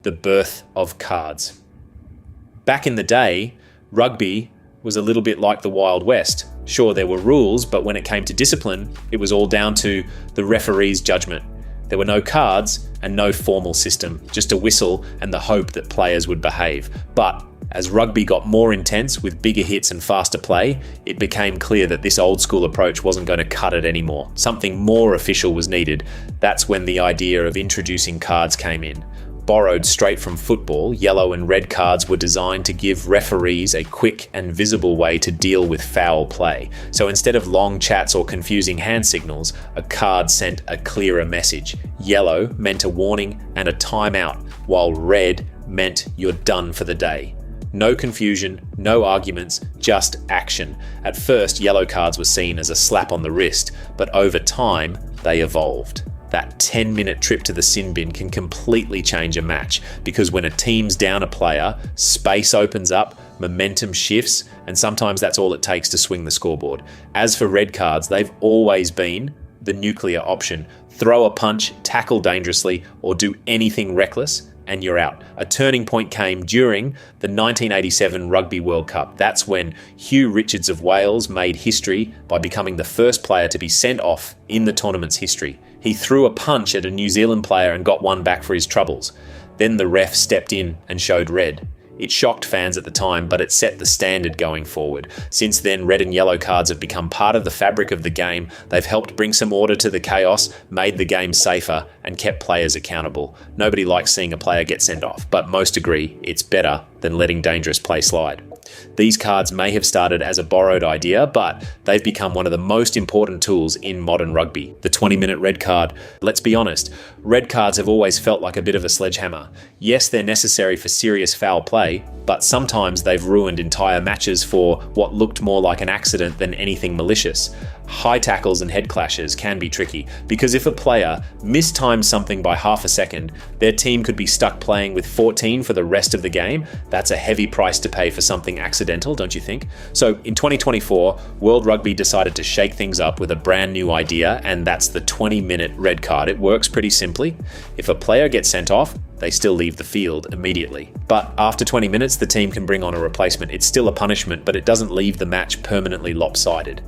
the birth of cards. Back in the day, rugby was a little bit like the Wild West. Sure, there were rules, but when it came to discipline, it was all down to the referee's judgment. There were no cards and no formal system, just a whistle and the hope that players would behave. But as rugby got more intense with bigger hits and faster play, it became clear that this old school approach wasn't going to cut it anymore. Something more official was needed. That's when the idea of introducing cards came in. Borrowed straight from football, yellow and red cards were designed to give referees a quick and visible way to deal with foul play. So instead of long chats or confusing hand signals, a card sent a clearer message. Yellow meant a warning and a timeout, while red meant you're done for the day. No confusion, no arguments, just action. At first, yellow cards were seen as a slap on the wrist, but over time, they evolved. That 10-minute trip to the sin bin can completely change a match, because when a team's down a player, space opens up, momentum shifts, and sometimes that's all it takes to swing the scoreboard. As for red cards, they've always been the nuclear option. Throw a punch, tackle dangerously, or do anything reckless, and you're out. A turning point came during the 1987 Rugby World Cup. That's when Hugh Richards of Wales made history by becoming the first player to be sent off in the tournament's history. He threw a punch at a New Zealand player and got one back for his troubles. Then the ref stepped in and showed red. It shocked fans at the time, but it set the standard going forward. Since then, red and yellow cards have become part of the fabric of the game. They've helped bring some order to the chaos, made the game safer, and kept players accountable. Nobody likes seeing a player get sent off, but most agree it's better than letting dangerous play slide. These cards may have started as a borrowed idea, but they've become one of the most important tools in modern rugby. The 20-minute red card. Let's be honest, red cards have always felt like a bit of a sledgehammer. Yes, they're necessary for serious foul play, but sometimes they've ruined entire matches for what looked more like an accident than anything malicious. High tackles and head clashes can be tricky, because if a player mistimes something by half a second, their team could be stuck playing with 14 for the rest of the game. That's a heavy price to pay for something accidental, don't you think? So in 2024, World Rugby decided to shake things up with a brand new idea, and that's the 20-minute red card. It works pretty simply. If a player gets sent off, they still leave the field immediately. But after 20 minutes, the team can bring on a replacement. It's still a punishment, but it doesn't leave the match permanently lopsided.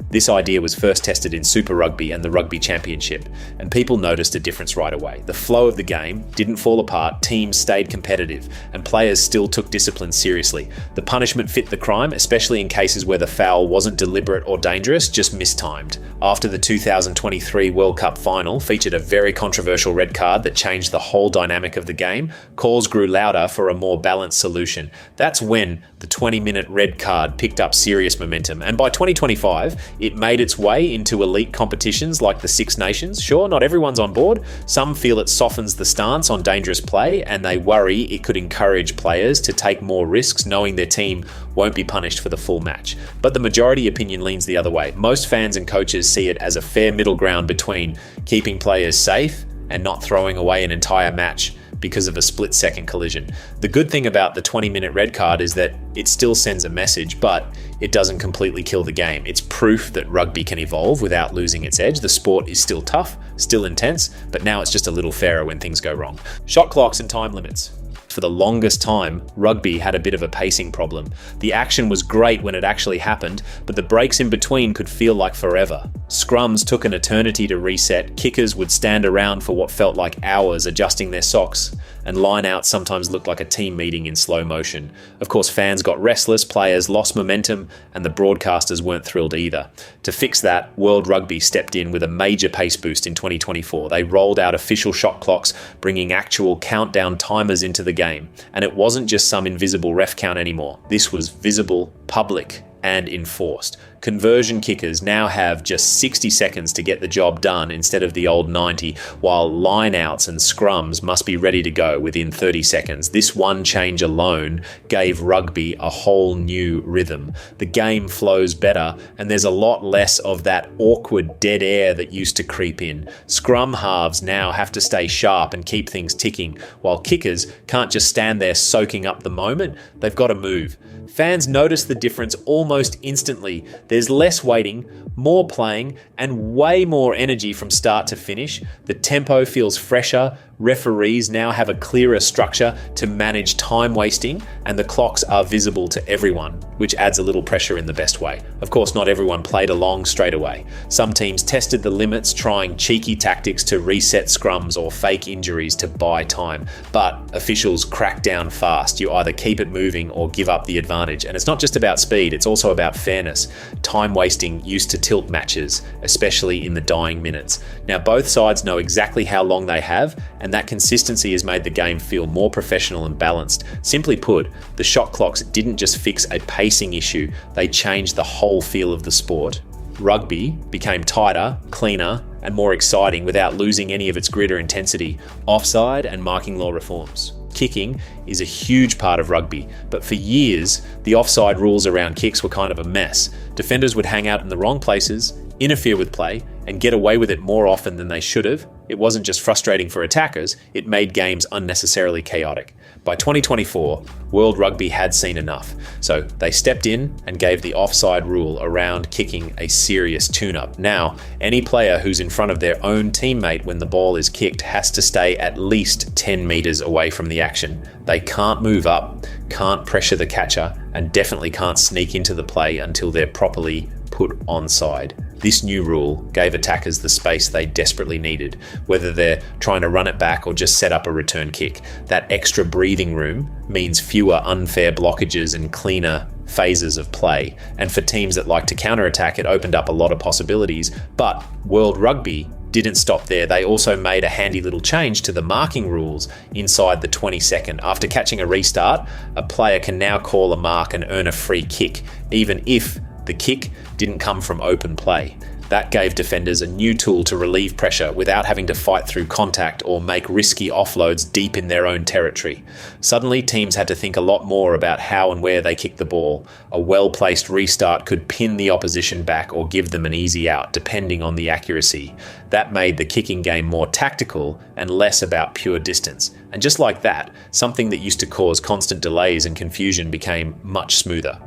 This idea was first tested in Super Rugby and the Rugby Championship, and people noticed a difference right away. The flow of the game didn't fall apart, teams stayed competitive, and players still took discipline seriously. The punishment fit the crime, especially in cases where the foul wasn't deliberate or dangerous, just mistimed. After the 2023 World Cup final featured a very controversial red card that changed the whole dynamic of the game, calls grew louder for a more balanced solution. That's when the 20-minute red card picked up serious momentum, and by 2025, it made its way into elite competitions like the Six Nations. Sure, not everyone's on board. Some feel it softens the stance on dangerous play, and they worry it could encourage players to take more risks knowing their team won't be punished for the full match. But the majority opinion leans the other way. Most fans and coaches see it as a fair middle ground between keeping players safe and not throwing away an entire match because of a split-second collision. The good thing about the 20-minute red card is that it still sends a message, but it doesn't completely kill the game. It's proof that rugby can evolve without losing its edge. The sport is still tough, still intense, but now it's just a little fairer when things go wrong. Shot clocks and time limits. For the longest time, rugby had a bit of a pacing problem. The action was great when it actually happened, but the breaks in between could feel like forever. Scrums took an eternity to reset, kickers would stand around for what felt like hours adjusting their socks, and line-outs sometimes looked like a team meeting in slow motion. Of course, fans got restless, players lost momentum, and the broadcasters weren't thrilled either. To fix that, World Rugby stepped in with a major pace boost in 2024. They rolled out official shot clocks, bringing actual countdown timers into the game. And it wasn't just some invisible ref count anymore. This was visible, public, and enforced. Conversion kickers now have just 60 seconds to get the job done instead of the old 90, while lineouts and scrums must be ready to go within 30 seconds. This one change alone gave rugby a whole new rhythm. The game flows better, and there's a lot less of that awkward dead air that used to creep in. Scrum halves now have to stay sharp and keep things ticking, while kickers can't just stand there soaking up the moment. They've got to move. Fans notice the difference almost instantly. There's less waiting, more playing, and way more energy from start to finish. The tempo feels fresher, referees now have a clearer structure to manage time wasting, and the clocks are visible to everyone, which adds a little pressure in the best way. Of course, not everyone played along straight away. Some teams tested the limits, trying cheeky tactics to reset scrums or fake injuries to buy time, but officials crack down fast. You either keep it moving or give up the advantage. And it's not just about speed, it's also about fairness. Time wasting used to tilt matches, especially in the dying minutes. Now both sides know exactly how long they have, and that consistency has made the game feel more professional and balanced. Simply put, the shot clocks didn't just fix a pacing issue, they changed the whole feel of the sport. Rugby became tighter, cleaner, and more exciting without losing any of its grit or intensity. Offside and marking law reforms. Kicking is a huge part of rugby, but for years, the offside rules around kicks were kind of a mess. Defenders would hang out in the wrong places, interfere with play, and get away with it more often than they should have. It wasn't just frustrating for attackers, it made games unnecessarily chaotic. By 2024, World Rugby had seen enough, so they stepped in and gave the offside rule around kicking a serious tune-up. Now, any player who's in front of their own teammate when the ball is kicked has to stay at least 10 metres away from the action. They can't move up, can't pressure the catcher, and definitely can't sneak into the play until they're properly put onside. This new rule gave attackers the space they desperately needed, whether they're trying to run it back or just set up a return kick. That extra breathing room means fewer unfair blockages and cleaner phases of play. And for teams that like to counterattack, it opened up a lot of possibilities. But World Rugby didn't stop there. They also made a handy little change to the marking rules inside the 20-second. After catching a restart, a player can now call a mark and earn a free kick, even if the kick didn't come from open play. That gave defenders a new tool to relieve pressure without having to fight through contact or make risky offloads deep in their own territory. Suddenly, teams had to think a lot more about how and where they kicked the ball. A well-placed restart could pin the opposition back or give them an easy out, depending on the accuracy. That made the kicking game more tactical and less about pure distance. And just like that, something that used to cause constant delays and confusion became much smoother.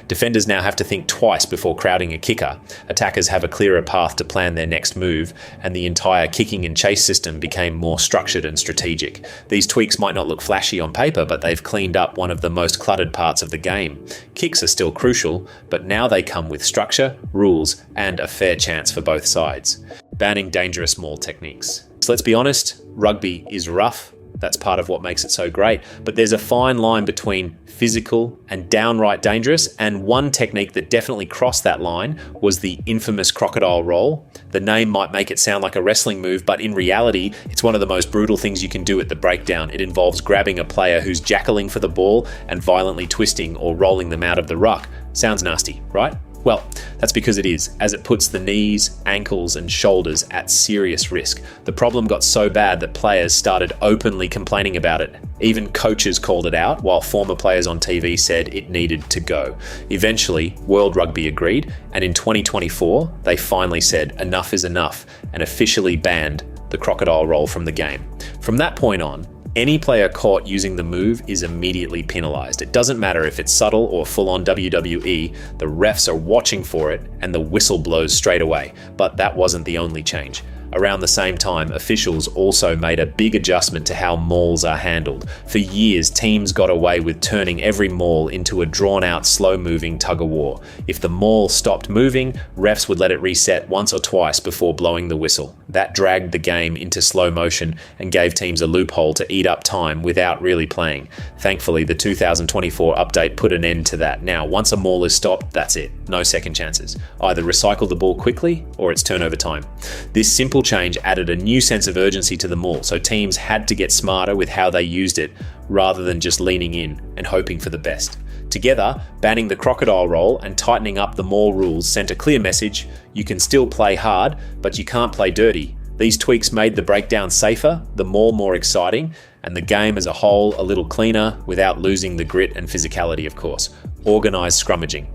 Defenders now have to think twice before crowding a kicker. Attackers have a clearer path to plan their next move, and the entire kicking and chase system became more structured and strategic. These tweaks might not look flashy on paper, but they've cleaned up one of the most cluttered parts of the game. Kicks are still crucial, but now they come with structure, rules, and a fair chance for both sides. Banning dangerous maul techniques. So let's be honest, rugby is rough. That's part of what makes it so great. But there's a fine line between physical and downright dangerous, and one technique that definitely crossed that line was the infamous crocodile roll. The name might make it sound like a wrestling move, but in reality, it's one of the most brutal things you can do at the breakdown. It involves grabbing a player who's jackling for the ball and violently twisting or rolling them out of the ruck. Sounds nasty, right? Well, that's because it is, as it puts the knees, ankles, and shoulders at serious risk. The problem got so bad that players started openly complaining about it. Even coaches called it out, while former players on TV said it needed to go. Eventually, World Rugby agreed, and in 2024, they finally said enough is enough and officially banned the crocodile roll from the game. From that point on, any player caught using the move is immediately penalised. It doesn't matter if it's subtle or full-on WWE, the refs are watching for it and the whistle blows straight away. But that wasn't the only change. Around the same time, officials also made a big adjustment to how mauls are handled. For years, teams got away with turning every maul into a drawn-out, slow-moving tug-of-war. If the maul stopped moving, refs would let it reset once or twice before blowing the whistle. That dragged the game into slow motion and gave teams a loophole to eat up time without really playing. Thankfully, the 2024 update put an end to that. Now, once a maul is stopped, that's it. No second chances. Either recycle the ball quickly or it's turnover time. This simple change added a new sense of urgency to the maul, so teams had to get smarter with how they used it rather than just leaning in and hoping for the best. Together, banning the crocodile roll and tightening up the maul rules sent a clear message: you can still play hard, but you can't play dirty. These tweaks made the breakdown safer, the maul more exciting, and the game as a whole a little cleaner without losing the grit and physicality, of course. Organised scrummaging.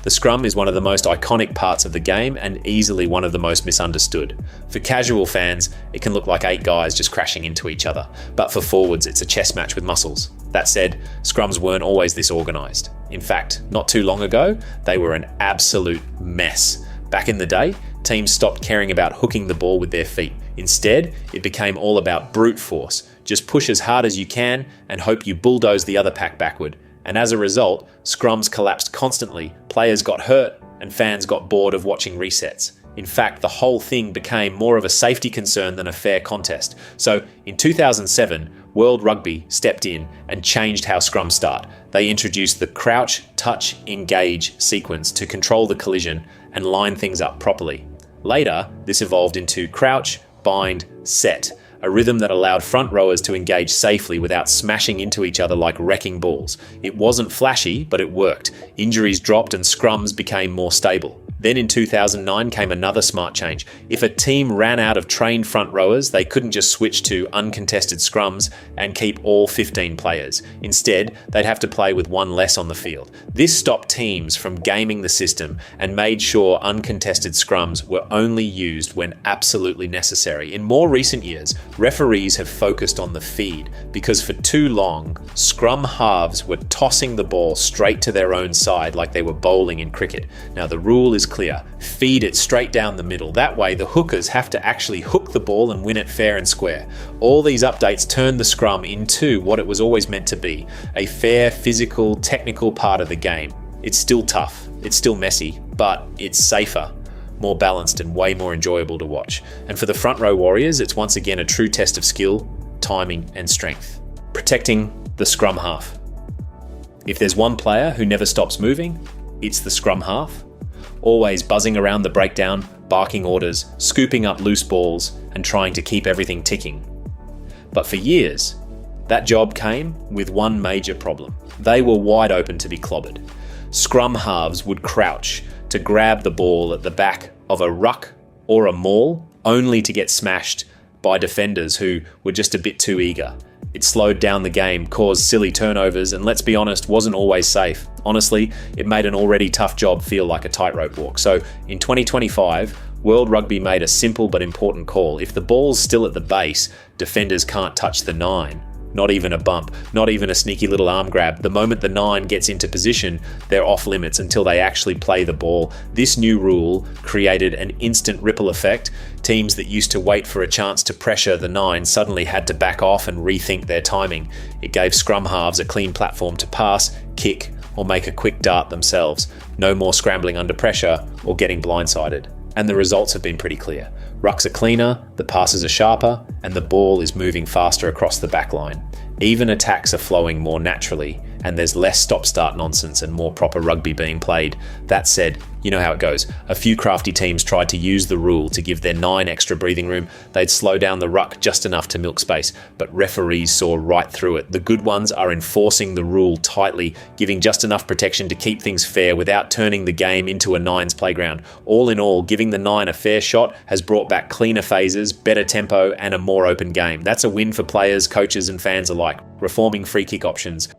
The scrum is one of the most iconic parts of the game and easily one of the most misunderstood. For casual fans, it can look like 8 guys just crashing into each other, but for forwards, it's a chess match with muscles. That said, scrums weren't always this organised. In fact, not too long ago, they were an absolute mess. Back in the day, teams stopped caring about hooking the ball with their feet. Instead, it became all about brute force. Just push as hard as you can and hope you bulldoze the other pack backward. And as a result, scrums collapsed constantly, players got hurt, and fans got bored of watching resets. In fact, the whole thing became more of a safety concern than a fair contest. So in 2007, World Rugby stepped in and changed how scrums start. They introduced the crouch, touch, engage sequence to control the collision and line things up properly. Later, this evolved into crouch, bind, set, a rhythm that allowed front rowers to engage safely without smashing into each other like wrecking balls. It wasn't flashy, but it worked. Injuries dropped and scrums became more stable. Then in 2009 came another smart change. If a team ran out of trained front rowers, they couldn't just switch to uncontested scrums and keep all 15 players. Instead, they'd have to play with one less on the field. This stopped teams from gaming the system and made sure uncontested scrums were only used when absolutely necessary. In more recent years, referees have focused on the feed because for too long, scrum halves were tossing the ball straight to their own side like they were bowling in cricket. Now the rule is clear. Feed it straight down the middle. That way the hookers have to actually hook the ball and win it fair and square. All these updates turn the scrum into what it was always meant to be, a fair, physical, technical part of the game. It's still tough, it's still messy, but it's safer, more balanced and way more enjoyable to watch. And for the front row warriors, it's once again a true test of skill, timing and strength. Protecting the scrum half. If there's one player who never stops moving, it's the scrum half. Always buzzing around the breakdown, barking orders, scooping up loose balls, and trying to keep everything ticking. But for years, that job came with one major problem. They were wide open to be clobbered. Scrum halves would crouch to grab the ball at the back of a ruck or a maul, only to get smashed by defenders who were just a bit too eager. It slowed down the game, caused silly turnovers, and let's be honest, wasn't always safe. Honestly, it made an already tough job feel like a tightrope walk. So in 2025, World Rugby made a simple but important call. If the ball's still at the base, defenders can't touch the 9. Not even a bump, not even a sneaky little arm grab. The moment the 9 gets into position, they're off limits until they actually play the ball. This new rule created an instant ripple effect. Teams that used to wait for a chance to pressure the 9 suddenly had to back off and rethink their timing. It gave scrum halves a clean platform to pass, kick, or make a quick dart themselves. No more scrambling under pressure or getting blindsided. And the results have been pretty clear. Rucks are cleaner, the passes are sharper, and the ball is moving faster across the back line. Even attacks are flowing more naturally, and there's less stop-start nonsense and more proper rugby being played. That said, you know how it goes. A few crafty teams tried to use the rule to give their 9 extra breathing room. They'd slow down the ruck just enough to milk space, but referees saw right through it. The good ones are enforcing the rule tightly, giving just enough protection to keep things fair without turning the game into a 9's playground. All in all, giving the 9 a fair shot has brought back cleaner phases, better tempo, and a more open game. That's a win for players, coaches, and fans alike. Reforming free kick options.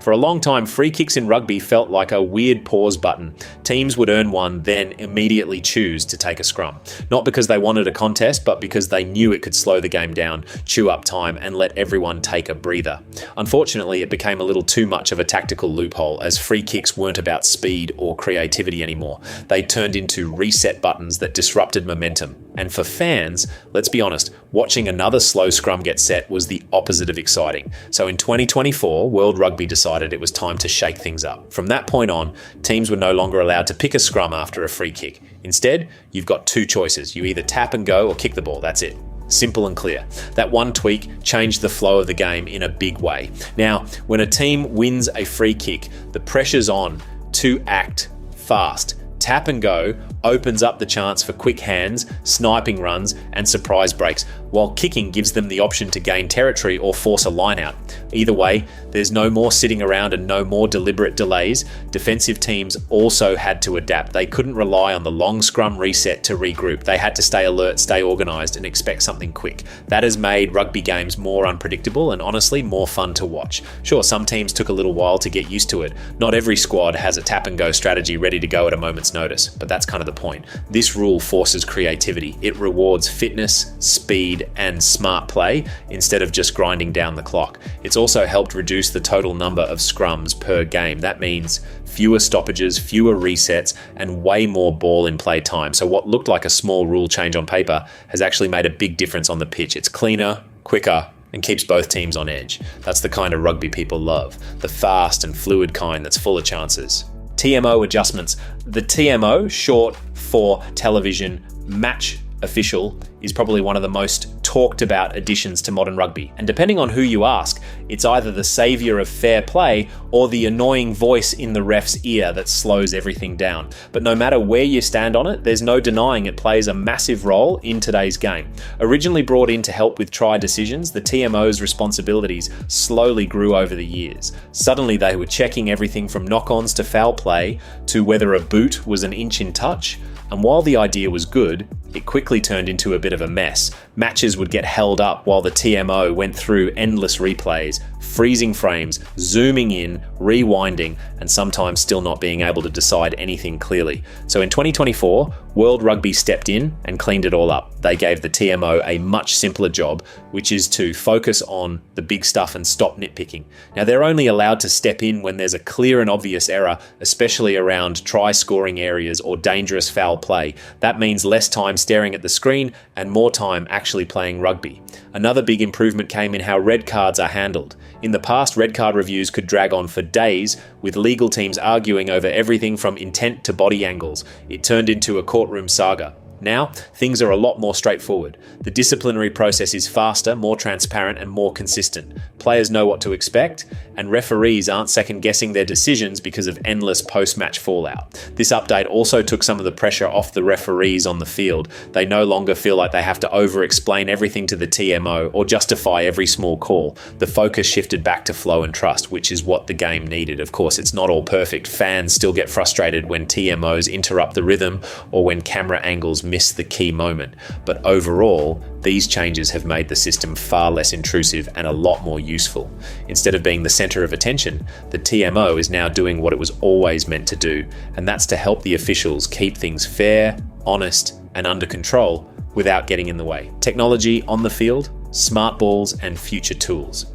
For a long time, free kicks in rugby felt like a weird pause button. Teams would earn one, then immediately choose to take a scrum. Not because they wanted a contest, but because they knew it could slow the game down, chew up time, and let everyone take a breather. Unfortunately, it became a little too much of a tactical loophole, as free kicks weren't about speed or creativity anymore. They turned into reset buttons that disrupted momentum. And for fans, let's be honest, watching another slow scrum get set was the opposite of exciting. So in 2024, World Rugby decided it was time to shake things up. From that point on, teams were no longer allowed to pick a scrum after a free kick. Instead, you've got 2 choices. You either tap and go or kick the ball. That's it. Simple and clear. That one tweak changed the flow of the game in a big way. Now, when a team wins a free kick, the pressure's on to act fast. Tap and go opens up the chance for quick hands, sniping runs, and surprise breaks, while kicking gives them the option to gain territory or force a line out. Either way, there's no more sitting around and no more deliberate delays. Defensive teams also had to adapt. They couldn't rely on the long scrum reset to regroup. They had to stay alert, stay organised, and expect something quick. That has made rugby games more unpredictable and honestly more fun to watch. Sure, some teams took a little while to get used to it. Not every squad has a tap-and-go strategy ready to go at a moment's notice, but that's kind of the point. This rule forces creativity. It rewards fitness, speed, and smart play instead of just grinding down the clock. It's also helped reduce the total number of scrums per game. That means fewer stoppages, fewer resets, and way more ball in play time. So what looked like a small rule change on paper has actually made a big difference on the pitch. It's cleaner, quicker, and keeps both teams on edge. That's the kind of rugby people love, the fast and fluid kind that's full of chances. TMO adjustments. The TMO, short for television match official, is probably one of the most talked about additions to modern rugby. And depending on who you ask, it's either the savior of fair play or the annoying voice in the ref's ear that slows everything down. But no matter where you stand on it, there's no denying it plays a massive role in today's game. Originally brought in to help with try decisions, the TMO's responsibilities slowly grew over the years. Suddenly they were checking everything from knock-ons to foul play to whether a boot was an inch in touch. And while the idea was good, it quickly turned into a bit of a mess. Matches would get held up while the TMO went through endless replays, freezing frames, zooming in, rewinding, and sometimes still not being able to decide anything clearly. So in 2024, World Rugby stepped in and cleaned it all up. They gave the TMO a much simpler job, which is to focus on the big stuff and stop nitpicking. Now, they're only allowed to step in when there's a clear and obvious error, especially around try-scoring areas or dangerous foul play. That means less time staring at the screen and more time actually playing rugby. Another big improvement came in how red cards are handled. In the past, red card reviews could drag on for days, with legal teams arguing over everything from intent to body angles. It turned into a courtroom saga. Now, things are a lot more straightforward. The disciplinary process is faster, more transparent, and more consistent. Players know what to expect, and referees aren't second-guessing their decisions because of endless post-match fallout. This update also took some of the pressure off the referees on the field. They no longer feel like they have to over-explain everything to the TMO or justify every small call. The focus shifted back to flow and trust, which is what the game needed. Of course, it's not all perfect. Fans still get frustrated when TMOs interrupt the rhythm or when camera angles miss the key moment. But overall, these changes have made the system far less intrusive and a lot more useful. Instead of being the center of attention, the TMO is now doing what it was always meant to do, and that's to help the officials keep things fair, honest, and under control without getting in the way. Technology on the field, smart balls, and future tools.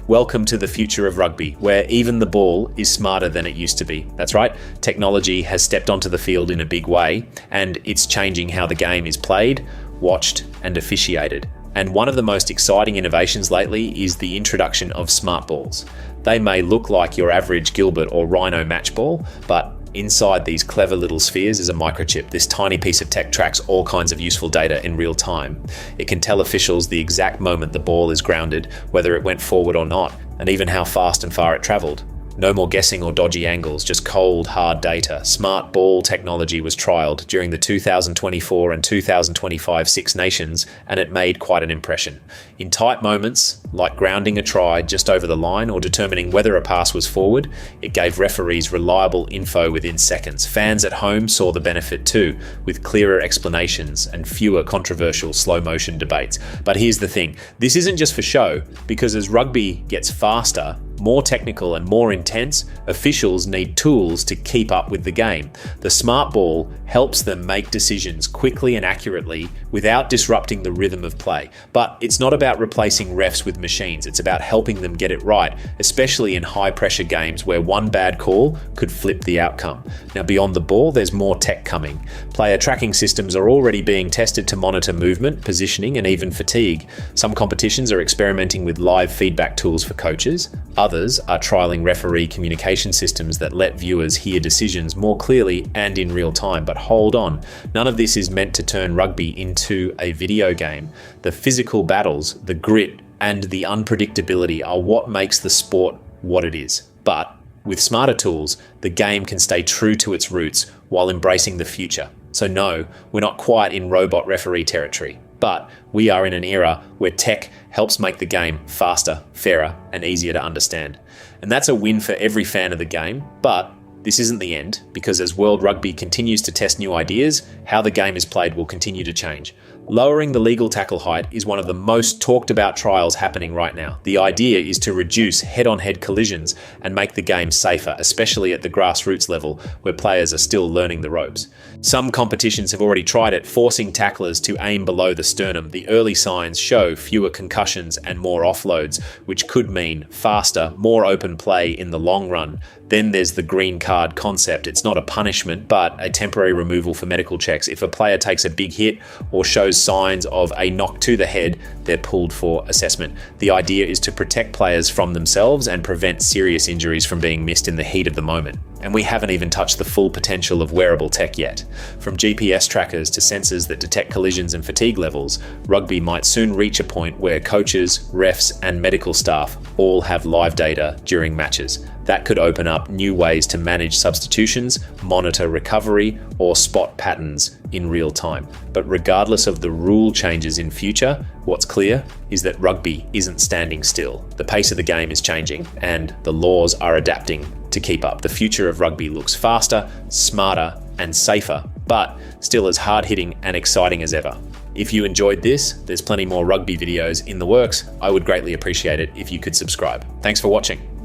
Welcome to the future of rugby, where even the ball is smarter than it used to be. That's right, technology has stepped onto the field in a big way, and it's changing how the game is played, watched, and officiated. And one of the most exciting innovations lately is the introduction of smart balls. They may look like your average Gilbert or Rhino match ball, but inside these clever little spheres is a microchip. This tiny piece of tech tracks all kinds of useful data in real time. It can tell officials the exact moment the ball is grounded, whether it went forward or not, and even how fast and far it travelled. No more guessing or dodgy angles, just cold, hard data. Smart ball technology was trialled during the 2024 and 2025 Six Nations, and it made quite an impression. In tight moments, like grounding a try just over the line or determining whether a pass was forward, it gave referees reliable info within seconds. Fans at home saw the benefit too, with clearer explanations and fewer controversial slow-motion debates. But here's the thing, this isn't just for show, because as rugby gets faster, more technical and more intense, officials need tools to keep up with the game. The smart ball helps them make decisions quickly and accurately without disrupting the rhythm of play. But it's not about replacing refs with machines, it's about helping them get it right, especially in high pressure games where one bad call could flip the outcome. Now beyond the ball, there's more tech coming. Player tracking systems are already being tested to monitor movement, positioning, and even fatigue. Some competitions are experimenting with live feedback tools for coaches. Others are trialling referee communication systems that let viewers hear decisions more clearly and in real time. But hold on, none of this is meant to turn rugby into a video game. The physical battles, the grit, and the unpredictability are what makes the sport what it is. But with smarter tools, the game can stay true to its roots while embracing the future. So no, we're not quite in robot referee territory. But we are in an era where tech helps make the game faster, fairer, and easier to understand. And that's a win for every fan of the game, but this isn't the end, because as World Rugby continues to test new ideas, how the game is played will continue to change. Lowering the legal tackle height is one of the most talked about trials happening right now. The idea is to reduce head-on-head collisions and make the game safer, especially at the grassroots level, where players are still learning the ropes. Some competitions have already tried it, forcing tacklers to aim below the sternum. The early signs show fewer concussions and more offloads, which could mean faster, more open play in the long run. Then there's the green card concept. It's not a punishment, but a temporary removal for medical checks. If a player takes a big hit or shows signs of a knock to the head, they're pulled for assessment. The idea is to protect players from themselves and prevent serious injuries from being missed in the heat of the moment. And we haven't even touched the full potential of wearable tech yet. From GPS trackers to sensors that detect collisions and fatigue levels, rugby might soon reach a point where coaches, refs, and medical staff all have live data during matches. That could open up new ways to manage substitutions, monitor recovery, or spot patterns in real time. But regardless of the rule changes in future, what's clear is that rugby isn't standing still. The pace of the game is changing, and the laws are adapting to keep up. The future of rugby looks faster, smarter, and safer, but still as hard-hitting and exciting as ever. If you enjoyed this, there's plenty more rugby videos in the works. I would greatly appreciate it if you could subscribe. Thanks for watching.